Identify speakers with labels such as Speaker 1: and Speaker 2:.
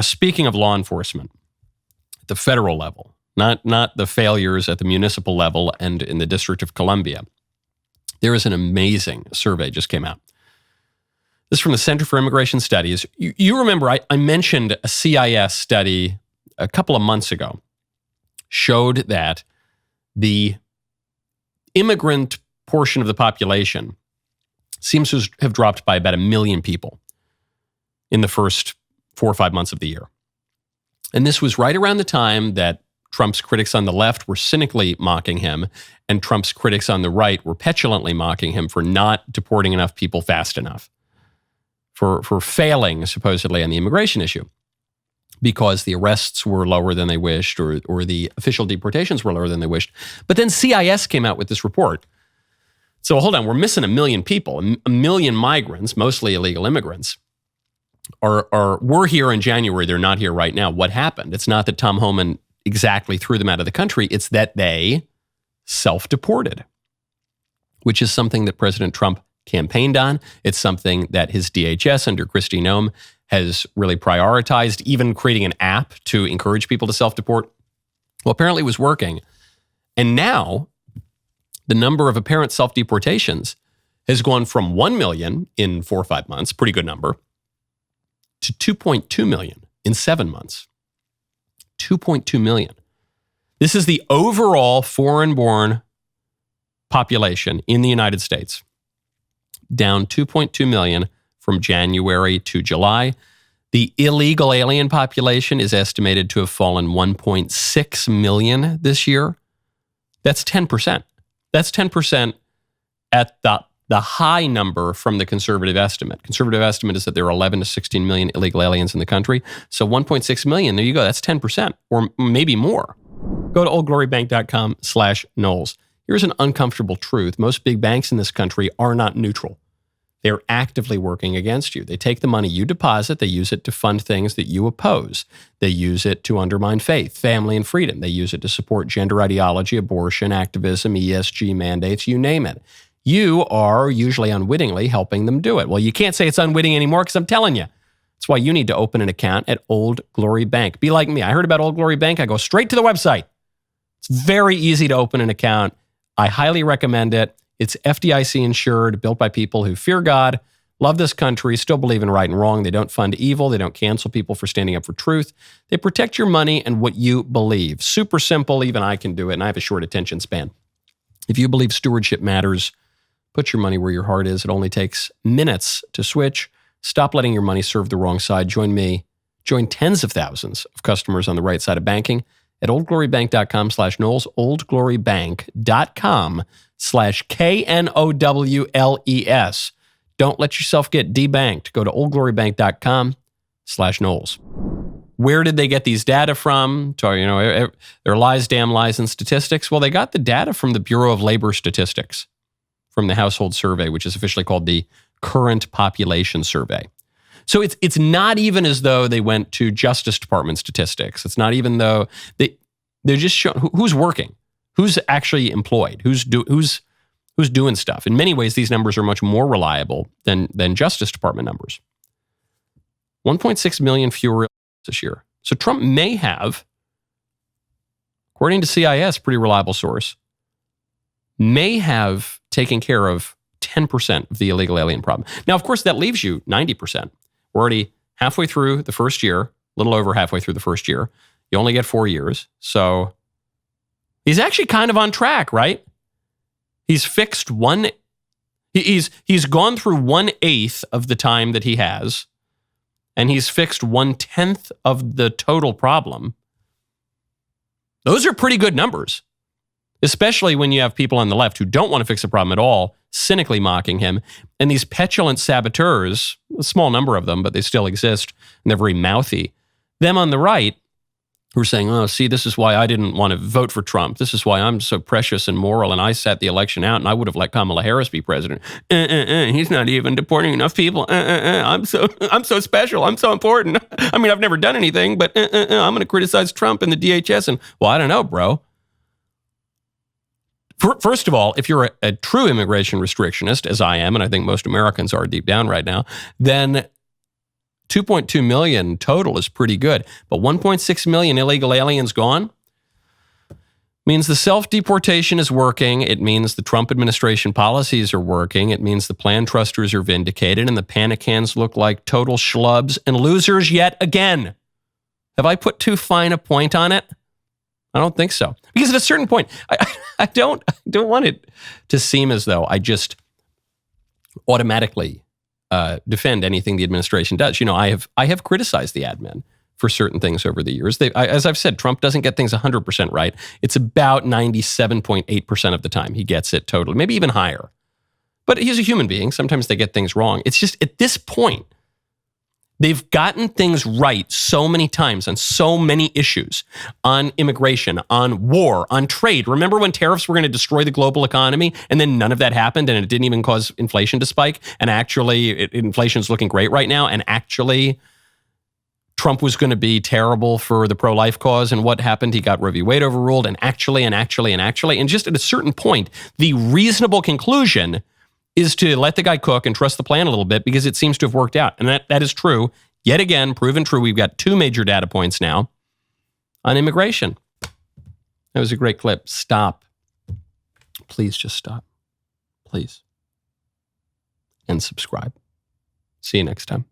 Speaker 1: speaking of law enforcement, at the federal level, not the failures at the municipal level and in the District of Columbia, there is an amazing survey just came out. This is from the Center for Immigration Studies. You remember I mentioned a CIS study a couple of months ago showed that the immigrant portion of the population seems to have dropped by about 1 million people in the first 4 or 5 months of the year. And this was right around the time that Trump's critics on the left were cynically mocking him, and Trump's critics on the right were petulantly mocking him for not deporting enough people fast enough, for failing, supposedly, on the immigration issue, because the arrests were lower than they wished, or the official deportations were lower than they wished. But then CIS came out with this report. So hold on, we're missing 1 million people, 1 million migrants, mostly illegal immigrants, were here in January. They're not here right now. What happened? It's not that Tom Homan exactly threw them out of the country. It's that they self-deported, which is something that President Trump campaigned on. It's something that his DHS under Kristi Noem has really prioritized, even creating an app to encourage people to self-deport. Well, apparently it was working. And now the number of apparent self-deportations has gone from 1 million in 4 or 5 months, pretty good number, to 2.2 million in 7 months. 2.2 million. This is the overall foreign-born population in the United States, down 2.2 million from January to July. The illegal alien population is estimated to have fallen 1.6 million this year. That's 10%. That's 10% at the high number from the conservative estimate. Conservative estimate is that there are 11 to 16 million illegal aliens in the country. So 1.6 million, there you go. That's 10% or maybe more. Go to oldglorybank.com/Knowles. Here's an uncomfortable truth. Most big banks in this country are not neutral. They're actively working against you. They take the money you deposit, they use it to fund things that you oppose. They use it to undermine faith, family, and freedom. They use it to support gender ideology, abortion, activism, ESG mandates, you name it. You are usually unwittingly helping them do it. Well, you can't say it's unwitting anymore because I'm telling you. That's why you need to open an account at Old Glory Bank. Be like me. I heard about Old Glory Bank. I go straight to the website. It's very easy to open an account. I highly recommend it. It's FDIC insured, built by people who fear God, love this country, still believe in right and wrong. They don't fund evil. They don't cancel people for standing up for truth. They protect your money and what you believe. Super simple. Even I can do it, and I have a short attention span. If you believe stewardship matters, put your money where your heart is. It only takes minutes to switch. Stop letting your money serve the wrong side. Join me. Join tens of thousands of customers on the right side of banking at oldglorybank.com/Knowles, oldglorybank.com/KNOWLES. Don't let yourself get debanked. Go to oldglorybank.com/Knowles. Where did they get these data from? So, they're lies, damn lies, and statistics. Well, they got the data from the Bureau of Labor Statistics, from the Household Survey, which is officially called the Current Population Survey. So it's not even as though they went to Justice Department statistics. It's not even though they're just showing who's working, who's actually employed, who's doing stuff. In many ways, these numbers are much more reliable than Justice Department numbers. 1.6 million fewer this year. So Trump may have, according to CIS, pretty reliable source, may have taken care of 10% of the illegal alien problem. Now, of course, that leaves you 90%. We're already halfway through the first year, a little over halfway through the first year. You only get 4 years. So he's actually kind of on track, right? He's fixed he's gone through 1/8 of the time that he has, and he's fixed 1/10 of the total problem. Those are pretty good numbers, especially when you have people on the left who don't want to fix the problem at all, cynically mocking him, and these petulant saboteurs, a small number of them, but they still exist, and they're very mouthy. Them on the right who are saying, oh, see, this is why I didn't want to vote for Trump. This is why I'm so precious and moral, and I sat the election out, and I would have let Kamala Harris be president. He's not even deporting enough people. I'm so special. I'm so important. I mean, I've never done anything, but I'm going to criticize Trump and the DHS. And, well, I don't know, bro. First of all, if you're a true immigration restrictionist, as I am, and I think most Americans are deep down right now, then 2.2 million total is pretty good, but 1.6 million illegal aliens gone means the self-deportation is working. It means the Trump administration policies are working. It means the plan trusters are vindicated and the panic hands look like total schlubs and losers yet again. Have I put too fine a point on it? I don't think so. Because at a certain point, I don't want it to seem as though I just automatically defend anything the administration does. You know, I have criticized the admin for certain things over the years. As I've said, Trump doesn't get things 100% right. It's about 97.8% of the time he gets it totally, maybe even higher. But he's a human being. Sometimes they get things wrong. It's just at this point, they've gotten things right so many times on so many issues, on immigration, on war, on trade. Remember when tariffs were going to destroy the global economy and then none of that happened and it didn't even cause inflation to spike? And actually, inflation's looking great right now. And actually, Trump was going to be terrible for the pro-life cause. And what happened? He got Roe v. Wade overruled. And actually. And just at a certain point, the reasonable conclusion is to let the guy cook and trust the plan a little bit because it seems to have worked out. And that is true. Yet again, proven true. We've got 2 major data points now on immigration. That was a great clip. Stop. Please just stop. Please. And subscribe. See you next time.